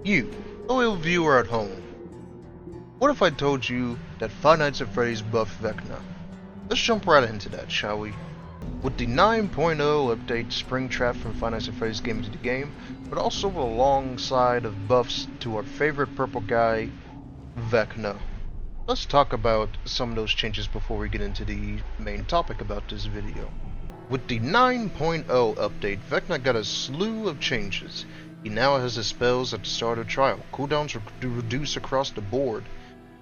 You, loyal viewer at home, what if I told you that Five Nights at Freddy's buffed Vecna? Let's jump right into that, shall we? With the 9.0 update Springtrap from Five Nights at Freddy's game into the game, but also alongside of buffs to our favorite purple guy, Vecna. Let's talk about some of those changes before we get into the main topic about this video. With the 9.0 update, Vecna got a slew of changes. He now has his spells at the start of trial. Cooldowns reduce across the board.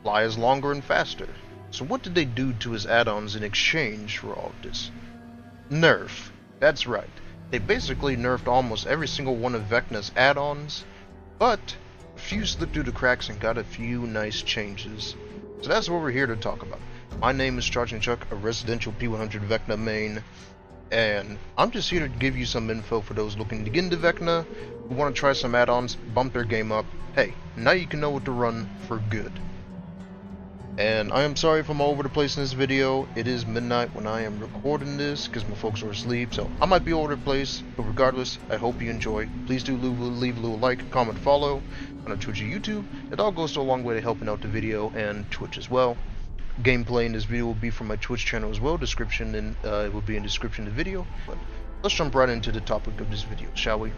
Fly is longer and faster. So what did they do to his add-ons in exchange for all of this? Nerf. That's right. They basically nerfed almost every single one of Vecna's add-ons, but a few slipped through the cracks and got a few nice changes. So that's what we're here to talk about. My name is ChargeinChuck, a residential P100 Vecna main, and I'm just here to give you some info for those looking to get into Vecna, who want to try some add-ons, bump their game up. Hey, now you can know what to run for good. And I am sorry if I'm all over the place in this video. It is midnight when I am recording this because my folks are asleep, so I might be all over the place, but regardless, I hope you enjoy. Please do leave a little like, comment, follow on Twitch and YouTube. It all goes a long way to helping out the video and Twitch as well. Gameplay in this video will be from my Twitch channel as well. Description and it will be in the description of the video. But let's jump right into the topic of this video, shall we?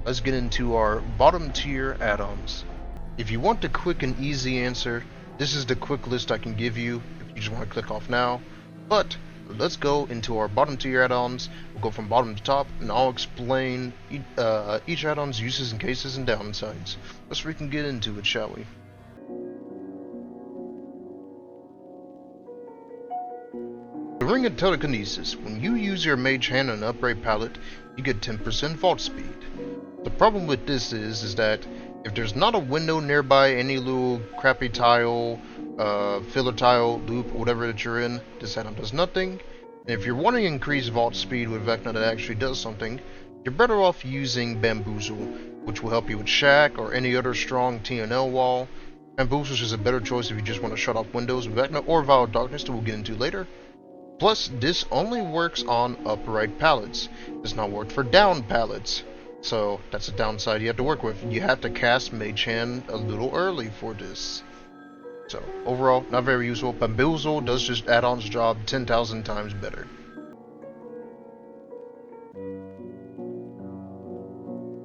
Let's get into our bottom tier add-ons. If you want the quick and easy answer, this is the quick list I can give you if you just want to click off now. But let's go into our bottom tier add-ons. We'll go from bottom to top, and I'll explain each add-on's uses and cases and downsides. Let's freaking get into it, shall we? The Ring of Telekinesis. When you use your mage hand on an upright pallet, you get 10% vault speed. The problem with this is that if there's not a window nearby, any little crappy tile, filler tile, loop, whatever that you're in, this add-on does nothing. And if you're wanting to increase vault speed with Vecna that actually does something, you're better off using Bamboozle, which will help you with Shack or any other strong TNL wall. Bamboozle is a better choice if you just want to shut off windows with Vecna, or Vial of Darkness that we'll get into later. Plus, this only works on upright pallets. It does not work for down pallets. So, that's a downside you have to work with. You have to cast Mage Hand a little early for this. So, overall, not very useful. Bamboozle does just add-on's job 10,000 times better.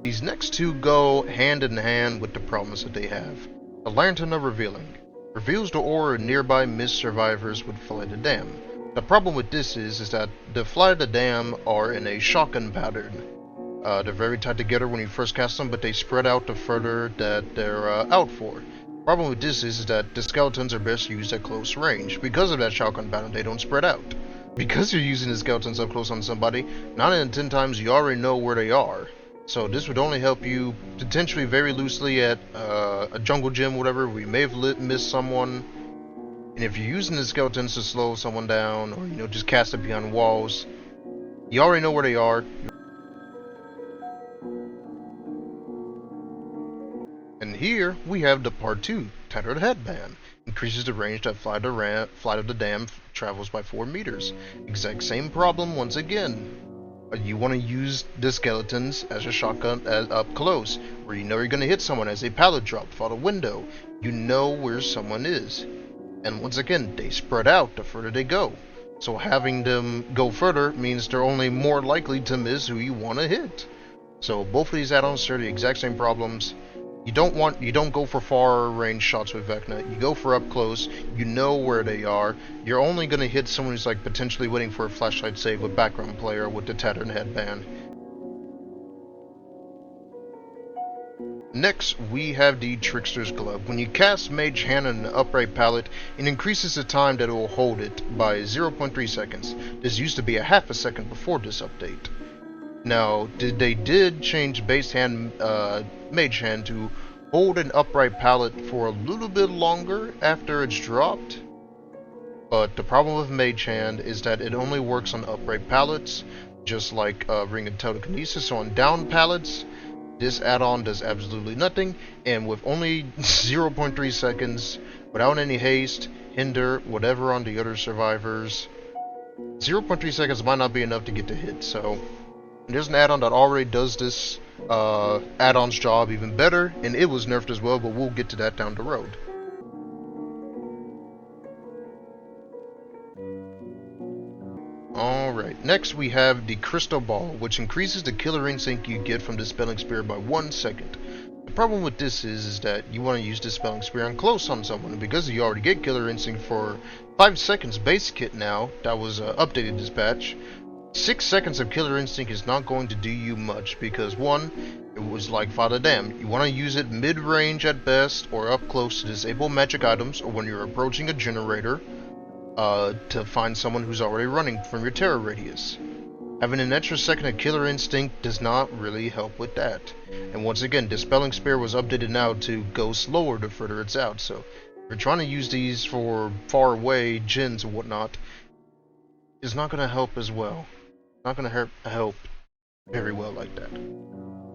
These next two go hand in hand with the promise that they have. The Lantern of Revealing reveals the aura of nearby missed survivors with Fly the Dam. The problem with this is that the Fly the Dam are in a shotgun pattern. They're very tight together when you first cast them, but they spread out the further that they're out for. The problem with this is that the skeletons are best used at close range. Because of that shotgun pattern, they don't spread out. Because you're using the skeletons up close on somebody, 9 out of 10 times you already know where they are. So this would only help you potentially very loosely at a jungle gym, whatever, where you may have missed someone. And if you're using the skeletons to slow someone down, or just cast it behind walls, you already know where they are. And here we have the part 2, Tattered Headband. Increases the range that Fly to the Dam travels by 4 meters. Exact same problem once again. You want to use the skeletons as a shotgun up close, where you know you're going to hit someone as a pallet drop for the window. You know where someone is. And once again, they spread out the further they go. So having them go further means they're only more likely to miss who you want to hit. So both of these add-ons share the exact same problems. You don't go for far range shots with Vecna. You go for up close. You know where they are. You're only going to hit someone who's like potentially waiting for a flashlight save with background player with the Tattered Headband. Next, we have the Tricksters Glove. When you cast Mage Hand on an upright pallet, it increases the time that it will hold it by 0.3 seconds. This used to be a half a second before this update. Now, they did change base hand, Mage Hand to hold an upright pallet for a little bit longer after it's dropped. But the problem with Mage Hand is that it only works on upright pallets, just like Ring of Telekinesis. So on down pallets, this add-on does absolutely nothing, and with only 0.3 seconds, without any haste, hinder, whatever on the other survivors, 0.3 seconds might not be enough to get the hit, so And there's an add-on that already does this add-ons job even better, and it was nerfed as well, but we'll get to that down the road. Alright, next we have the Crystal Ball, which increases the killer instinct you get from Dispelling Spear by 1 second. The problem with this is that you want to use Dispelling Spear on close on someone, and because you already get killer instinct for 5 seconds base kit now, that was updated this patch, 6 seconds of killer instinct is not going to do you much, because 1, it was like Father Damn. You want to use it mid-range at best, or up close to disable magic items, or when you're approaching a generator, to find someone who's already running from your terror radius. Having an extra second of killer instinct does not really help with that. And once again, Dispelling Spear was updated now to go slower the further it's out, so if you're trying to use these for far away gens and whatnot, it's not going to help as well. Not going to help very well like that.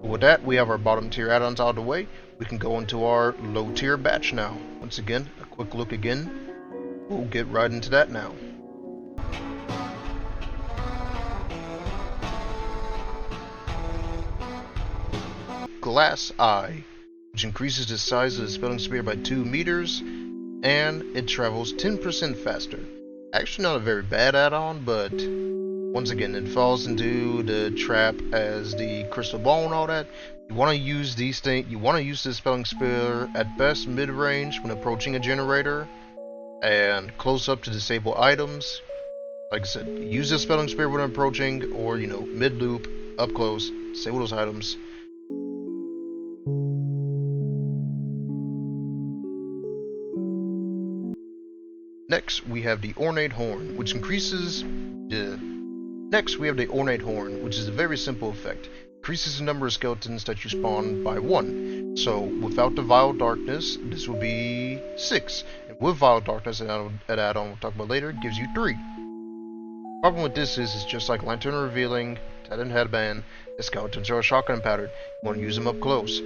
But with that, we have our bottom tier add-ons out of the way. We can go into our low tier batch now. Once again, a quick look again. We'll get right into that now. Glass Eye, which increases the size of the Dispelling Spear by 2 meters, and it travels 10% faster. Actually not a very bad add-on, but once again, it falls into the trap as the Crystal Ball and all that. You want to use these things. You want to use the Dispelling Spear at best mid-range when approaching a generator, and close up to disable items. Like I said, use the Dispelling Spear when approaching, or mid-loop, up close, disable those items. Next, we have the Ornate Horn, which increases the... Next, we have the Ornate Horn, which is a very simple effect. Increases the number of skeletons that you spawn by 1. So, without the Vile Darkness, this will be 6. And with Vile Darkness, an add-on we'll talk about later, gives you 3. The problem with this is, it's just like Lantern Revealing, Tattered Headband, the skeletons are shotgun powdered. You want to use them up close.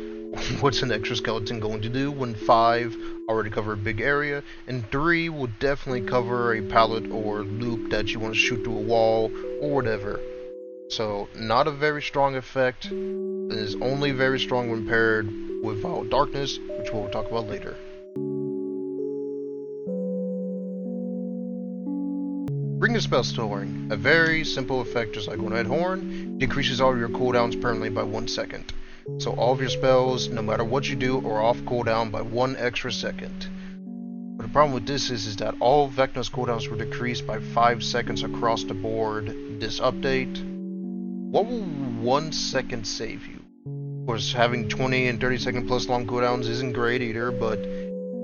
What's an extra skeleton going to do when 5 already cover a big area, and 3 will definitely cover a pallet or loop that you want to shoot through a wall or whatever. So, not a very strong effect. It is only very strong when paired with Vile Darkness, which we'll talk about later. Bring the Spell Storing, a very simple effect just like Ornate Horn, decreases all of your cooldowns permanently by 1 second. So all of your spells, no matter what you do, are off cooldown by 1 extra second. But the problem with this is that all Vecna's cooldowns were decreased by 5 seconds across the board this update. What will 1 second save you? Of course, having 20 and 30 second plus long cooldowns isn't great either, but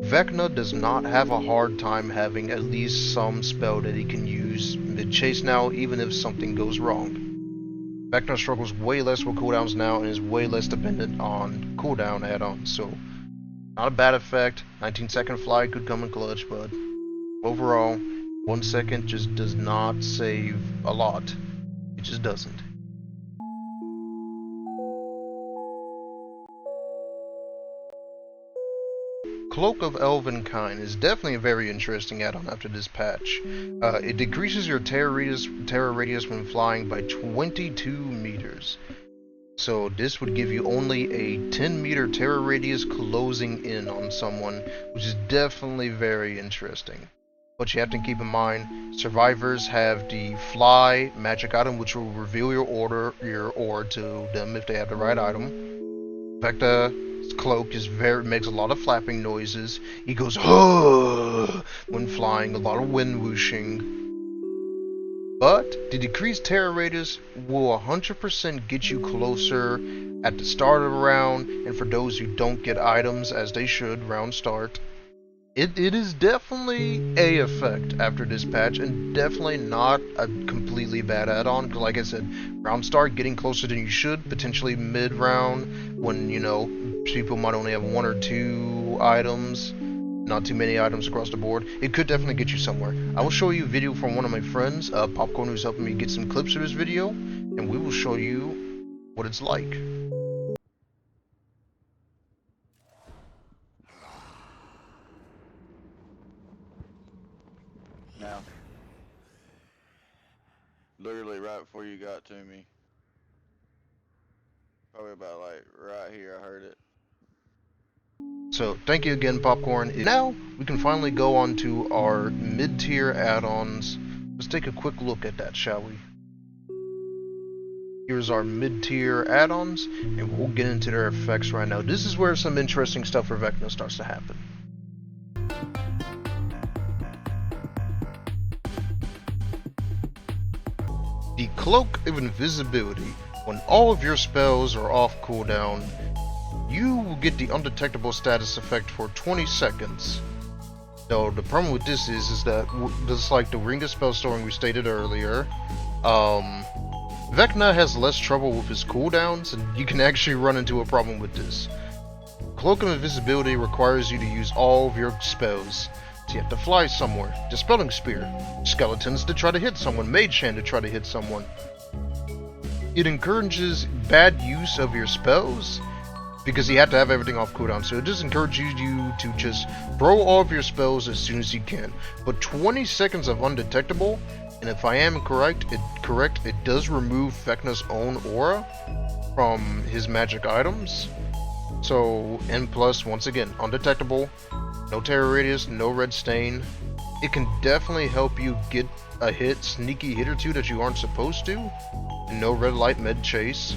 Vecna does not have a hard time having at least some spell that he can use mid-chase now, even if something goes wrong. Vecna struggles way less with cooldowns now and is way less dependent on cooldown add-ons, so not a bad effect. 19-second fly could come in clutch, but overall, 1 second just does not save a lot. It just doesn't. Cloak of Elvenkind is definitely a very interesting add-on after this patch. It decreases your terror radius when flying by 22 meters. So this would give you only a 10 meter terror radius closing in on someone, which is definitely very interesting. But you have to keep in mind, survivors have the fly magic item, which will reveal your aura to them if they have the right item. Vecna's cloak makes a lot of flapping noises. He goes when flying, a lot of wind whooshing. But the decreased terror radius will 100% get you closer at the start of a round, and for those who don't get items as they should round start. It is definitely a effect after this patch, and definitely not a completely bad add-on. Like I said, round start, getting closer than you should, potentially mid-round, when, people might only have 1 or 2 items, not too many items across the board. It could definitely get you somewhere. I will show you a video from one of my friends, Popcorn, who's helping me get some clips of this video, and we will show you what it's like. Now, literally right before you got to me, Probably about like right here. I heard it. So thank you again, Popcorn. Now we can finally go on to our mid-tier add-ons. Let's take a quick look at that, shall we? Here's our mid-tier add-ons, and we'll get into their effects right now. This is where some interesting stuff for Vecna starts to happen. The Cloak of Invisibility. When all of your spells are off cooldown, you will get the undetectable status effect for 20 seconds. Though the problem with this is that just like the Ring of Spell Storing we stated earlier, Vecna has less trouble with his cooldowns, and you can actually run into a problem with this. Cloak of Invisibility requires you to use all of your spells. So you have to fly somewhere, Dispelling Spear, Skeletons to try to hit someone, Mage Hand to try to hit someone. It encourages bad use of your spells, because you have to have everything off cooldown, so it just encourages you to just throw all of your spells as soon as you can. But 20 seconds of undetectable, and if I am correct, it does remove Vecna's own aura from his magic items. So, and plus, once again, undetectable, no terror radius, no red stain. It can definitely help you get a sneaky hit or two that you aren't supposed to, and no red light med chase.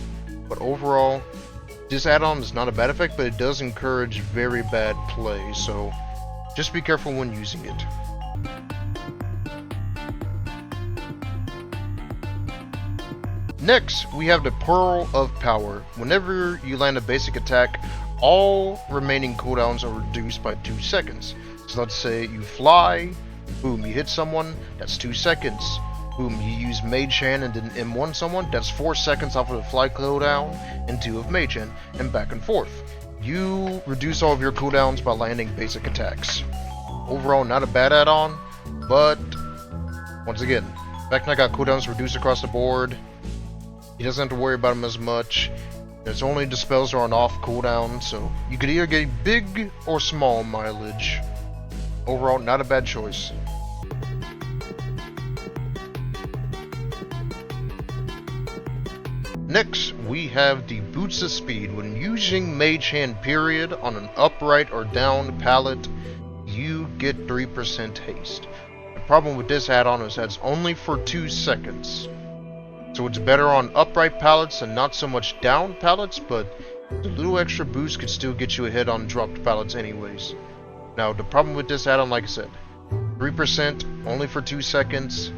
But overall, this add-on is not a bad effect, but it does encourage very bad play, so just be careful when using it. Next, we have the Pearl of Power. Whenever you land a basic attack, all remaining cooldowns are reduced by 2 seconds. So let's say you fly, boom, you hit someone, that's 2 seconds. Boom, you use Mage Hand and then M1 someone, that's 4 seconds off of the fly cooldown, and 2 of Mage Hand, and back and forth. You reduce all of your cooldowns by landing basic attacks. Overall, not a bad add-on, but once again, Vecna got cooldowns reduced across the board. He doesn't have to worry about them as much. There's only the spells are on off cooldown, so you could either get big or small mileage. Overall, not a bad choice. Next, we have the Boots of Speed. When using Mage Hand period on an upright or down pallet, you get 3% haste. The problem with this add-on is that it's only for 2 seconds. So it's better on upright pallets and not so much down pallets, but the little extra boost could still get you a hit on dropped pallets anyways. Now, the problem with this add-on, like I said, 3% only for 2 seconds.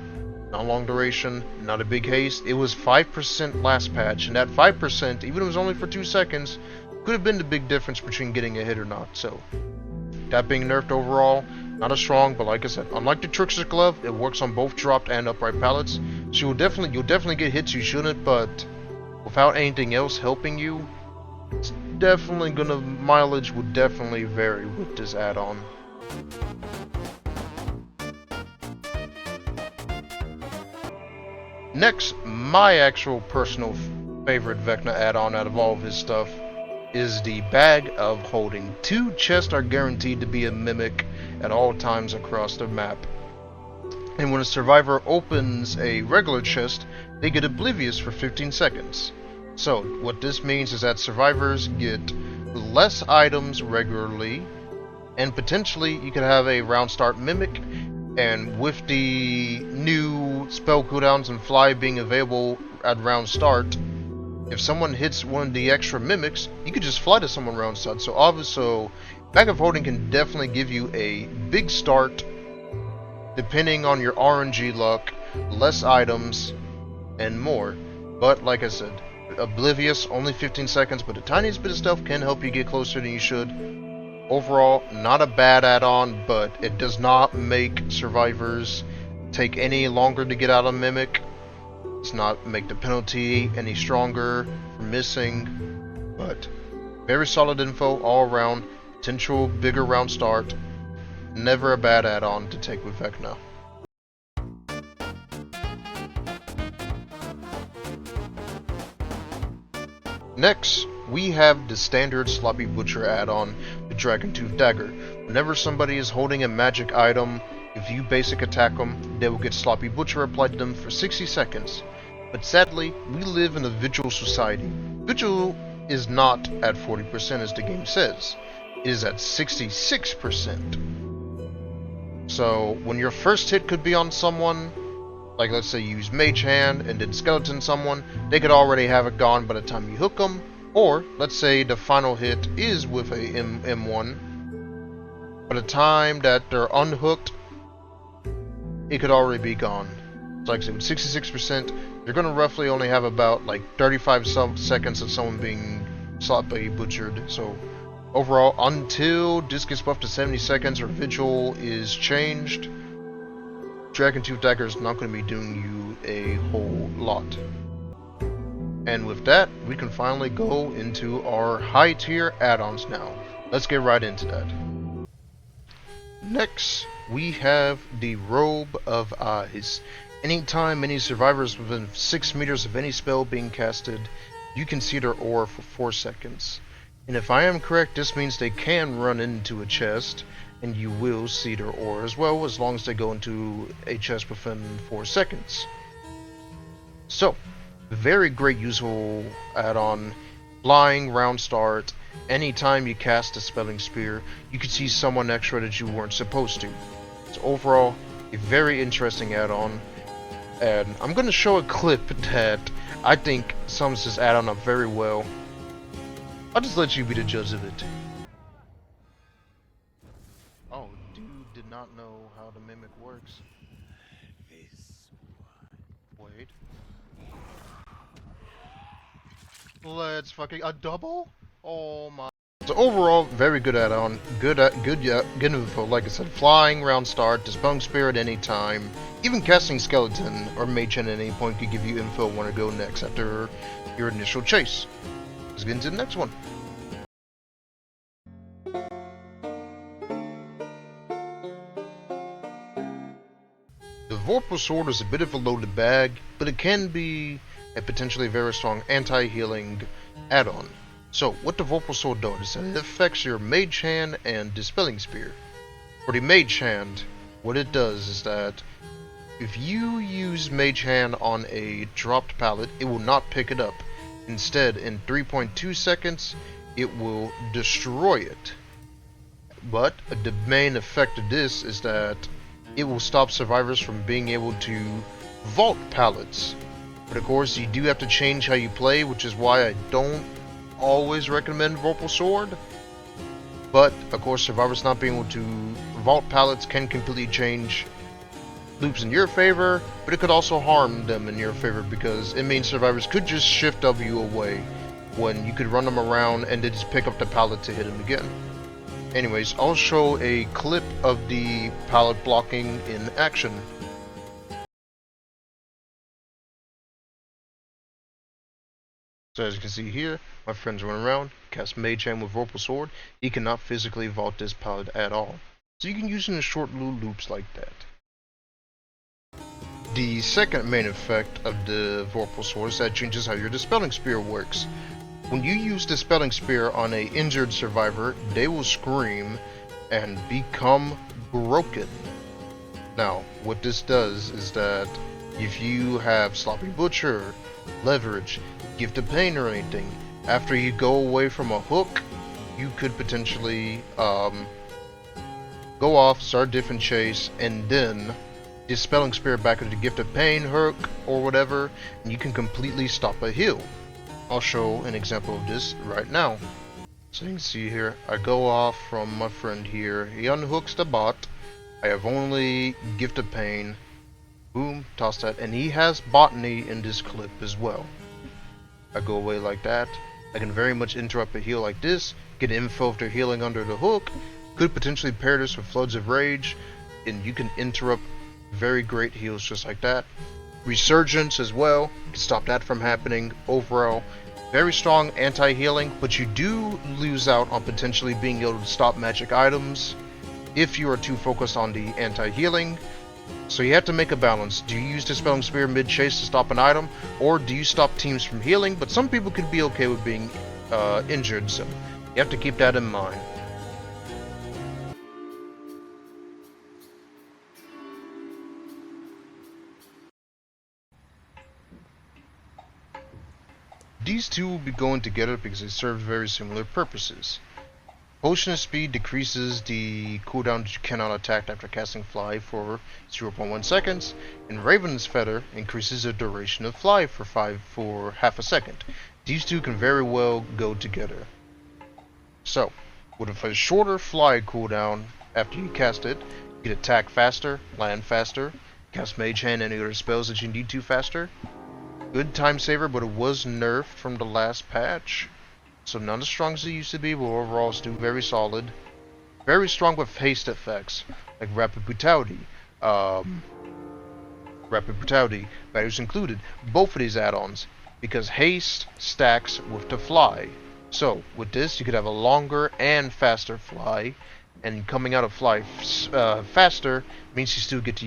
Not long duration, not a big haste. It was 5% last patch, and that 5%, even if it was only for 2 seconds, could have been the big difference between getting a hit or not. So, that being nerfed overall, not as strong, but like I said, unlike the Tricksters Glove, it works on both dropped and upright pallets. So you'll definitely get hits you shouldn't, but without anything else helping you, it's definitely mileage would definitely vary with this add-on. Next, my actual personal favorite Vecna add-on out of all of his stuff is the Bag of Holding. 2 chests are guaranteed to be a mimic at all times across the map. And when a survivor opens a regular chest, they get Oblivious for 15 seconds. So, what this means is that survivors get less items regularly, and potentially you could have a round start mimic. And with the new spell cooldowns and fly being available at round start, if someone hits one of the extra mimics, you could just fly to someone round start. So obviously, Bag of Holding can definitely give you a big start, depending on your RNG luck, less items, and more. But like I said, Oblivious, only 15 seconds, but the tiniest bit of stuff can help you get closer than you should. Overall, not a bad add-on, but it does not make survivors take any longer to get out of Mimic. Does not make the penalty any stronger for missing, but very solid info all around. Potential bigger round start. Never a bad add-on to take with Vecna. Next, we have the standard Sloppy Butcher add-on, the Dragontooth Dagger. Whenever somebody is holding a magic item, if you basic attack them, they will get Sloppy Butcher applied to them for 60 seconds. But sadly, we live in a vigil society. Vigil is not at 40% as the game says. It is at 66%. So when your first hit could be on someone, like let's say you use Mage Hand and then Skeleton someone, they could already have it gone by the time you hook them. Or let's say the final hit is with a M1. By the time that they're unhooked, it could already be gone. So like I said, 66%, you're gonna roughly only have about like 35 seconds of someone being sloppily butchered. So overall, until this gets buffed to 70 seconds or Vigil is changed, Dragontooth Dagger is not going to be doing you a whole lot. And with that, we can finally go into our high tier add-ons now. Let's get right into that. Next, we have the Robe of Eyes. Anytime any survivors within 6 meters of any spell being casted, you can see their aura for 4 seconds. And if I am correct, this means they can run into a chest, and you will see their aura as well, as long as they go into a chest within 4 seconds. So, very great useful add-on. Flying, round start. Anytime you cast a Spelling Spear, you can see someone extra that you weren't supposed to. So overall, a very interesting add-on. And I'm going to show a clip that I think sums this add-on up very well. I'll just let you be the judge of it. Oh, dude did not know how the mimic works. Wait. Let's fucking a double? Oh my. So overall, very good add-on. Good info. Like I said, flying, round start, dispelling spear at any time. Even casting skeleton or mage hand at any point could give you info when to go next after your initial chase. Let's get into the next one. The Vorpal Sword is a bit of a loaded bag, but it can be a potentially very strong anti-healing add-on. So, what the Vorpal Sword does is that it affects your Mage Hand and Dispelling Spear. For the Mage Hand, what it does is that if you use Mage Hand on a dropped pallet, it will not pick it up. Instead, in 3.2 seconds, it will destroy it. But the main effect of this is that it will stop survivors from being able to vault pallets. But of course, you do have to change how you play, which is why I don't always recommend Vorpal Sword. But of course, survivors not being able to vault pallets can completely change loops in your favor, but it could also harm them in your favor, because it means survivors could just shift W away when you could run them around and then just pick up the pallet to hit them again. Anyways, I'll show a clip of the pallet blocking in action. So as you can see here, my friend's running around, cast Mage Hand with Vorpal Sword. He cannot physically vault this pallet at all. So you can use it in short little loops like that. The second main effect of the Vorpal Sword is that it changes how your Dispelling Spear works. When you use Dispelling Spear on an injured survivor, they will scream and become broken. Now, what this does is that if you have Sloppy Butcher, Leverage, Gift of Pain or anything, after you go away from a hook, you could potentially go off, start a different chase, and then Dispelling Spear back into the Gift of Pain hook or whatever, and you can completely stop a heal. I'll show an example of this right now. So you can see here, I go off from my friend here, he unhooks the bot, I have only Gift of Pain, boom, toss that, and he has Botany in this clip as well. I go away like that, I can very much interrupt a heal like this, get info if they're healing under the hook, could potentially pair this with Floods of Rage, and you can interrupt very great heals just like that. Resurgence as well, to stop that from happening. Overall, very strong anti-healing, but you do lose out on potentially being able to stop magic items if you are too focused on the anti-healing. So you have to make a balance. Do you use Dispelling Spear mid-chase to stop an item, or do you stop teams from healing? But some people could be okay with being injured, so you have to keep that in mind. These two will be going together because they serve very similar purposes. Potion of Speed decreases the cooldown that you cannot attack after casting Fly for 0.1 seconds, and Raven's Feather increases the duration of Fly for half a second. These two can very well go together. So, with a shorter Fly cooldown after you cast it, you can attack faster, land faster, cast Mage Hand and any other spells that you need to faster. Good time saver, but it was nerfed from the last patch. So not as strong as it used to be, but overall still very solid. Very strong with haste effects, like Rapid Brutality. Values included. Both of these add-ons, because haste stacks with the fly. So with this, you could have a longer and faster fly, and coming out of fly faster means you get to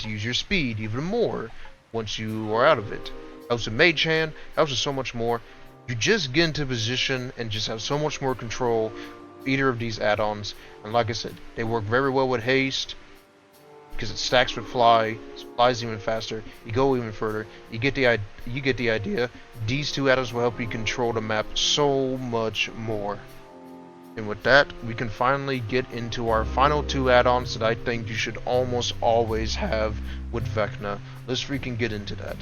use your speed even more once you are out of it. Helps with Mage Hand, helps with so much more. You just get into position and just have so much more control either of these add-ons, and like I said, they work very well with haste because it stacks with fly, flies even faster, you go even further, you get the idea. These two add-ons will help you control the map so much more. And with that, we can finally get into our final two add-ons that I think you should almost always have with Vecna. Let's freaking get into that.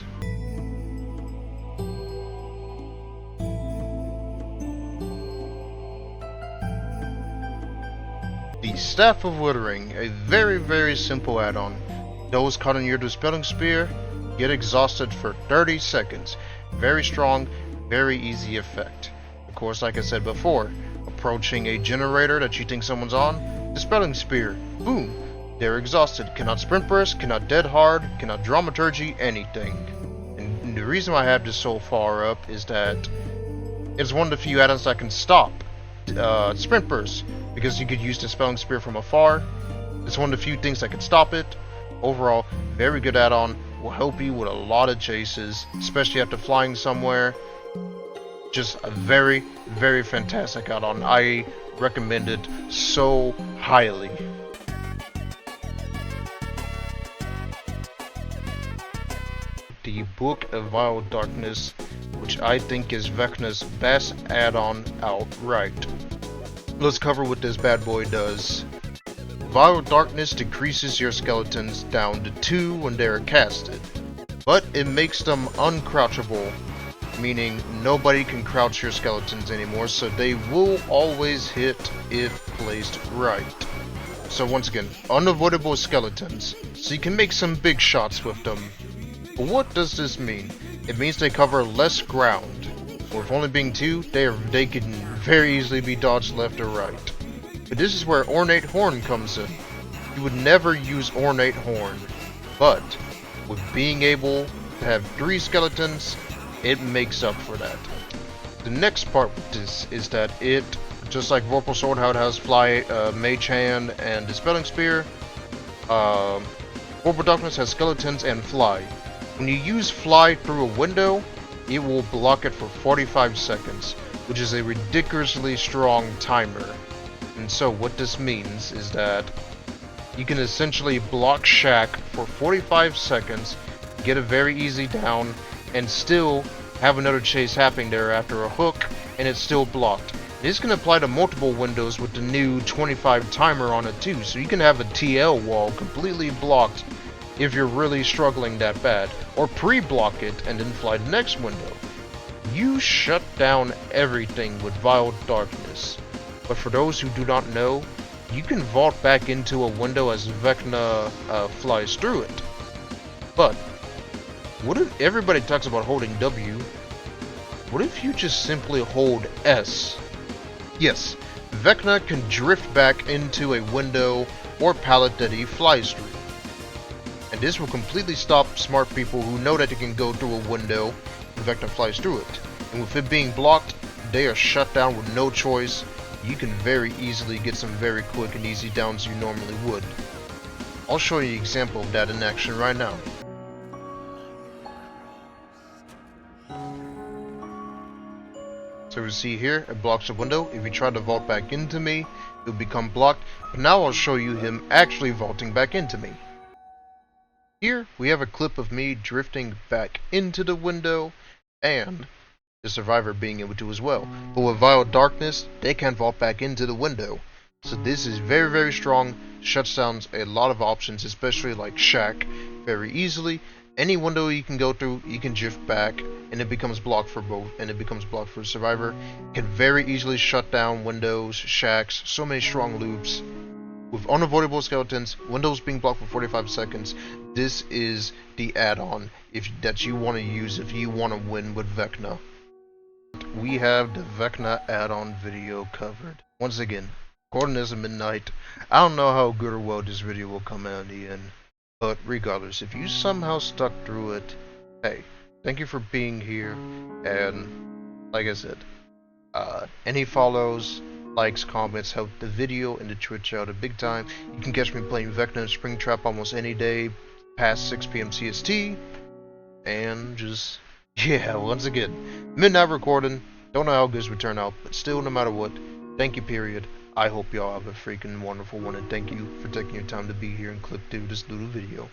The Staff of Withering, a very simple add-on. Those caught in your Dispelling Spear get exhausted for 30 seconds. Very strong, very easy effect. Of course, like I said before, approaching a generator that you think someone's on, Dispelling Spear, boom, they're exhausted. Cannot Sprint Burst, cannot Dead Hard, cannot Dramaturgy, anything. And the reason why I have this so far up is that it's one of the few add-ons that can stop Sprint Burst, because you could use Dispelling Spear from afar. It's one of the few things that can stop it. Overall, very good add-on. Will help you with a lot of chases, especially after flying somewhere. Just a very fantastic add-on. I recommend it so highly. The Book of Vile Darkness, which I think is Vecna's best add-on outright. Let's cover what this bad boy does. Vile Darkness decreases your skeletons down to 2 when they are casted, but it makes them uncrouchable, meaning nobody can crouch your skeletons anymore, so they will always hit if placed right. So once again, unavoidable skeletons, so you can make some big shots with them. But what does this mean? It means they cover less ground. With only being 2, they can very easily be dodged left or right. But this is where Ornate Horn comes in. You would never use Ornate Horn, but with being able to have 3 skeletons, it makes up for that. The next part with this is that it, just like Vorpal Sword, how it has Fly, Mage Hand, and Dispelling Spear, Vorpal Darkness has skeletons and Fly. When you use Fly through a window, it will block it for 45 seconds, which is a ridiculously strong timer. And so what this means is that you can essentially block Shack for 45 seconds, get a very easy down, and still have another chase happening there after a hook, and it's still blocked. This can apply to multiple windows with the new 25 timer on it too, so you can have a TL wall completely blocked if you're really struggling that bad, or pre-block it and then fly the next window. You shut down everything with Vile Darkness. But for those who do not know, you can vault back into a window as Vecna flies through it. But what if everybody talks about holding W? What if you just simply hold S? Yes, Vecna can drift back into a window or pallet that he flies through. And this will completely stop smart people who know that they can go through a window and Vecna flies through it. And with it being blocked, they are shut down with no choice. You can very easily get some very quick and easy downs you normally would. I'll show you an example of that in action right now. So you see here, it blocks a window. If you try to vault back into me, it will become blocked. But now I'll show you him actually vaulting back into me. Here we have a clip of me drifting back into the window, and the survivor being able to as well. But with Vile Darkness, they can vault back into the window. So this is very, very strong, shuts down a lot of options, especially like Shack, very easily. Any window you can go through, you can drift back, and it becomes blocked for both, and it becomes blocked for the survivor. It can very easily shut down windows, shacks, so many strong loops. With unavoidable skeletons, windows being blocked for 45 seconds, this is the add-on that you want to use if you want to win with Vecna. We have the Vecna add-on video covered. Once again, according to midnight, I don't know how good or well this video will come out in the end. But regardless, if you somehow stuck through it, hey, thank you for being here, and like I said, any follows, likes, comments help the video and the Twitch out a big time. You can catch me playing Vecna and Springtrap almost any day past 6 p.m. CST, and just, yeah, once again, midnight recording, don't know how good this would turn out, but still, no matter what, thank you, period. I hope y'all have a freaking wonderful one, and thank you for taking your time to be here and click through this little video.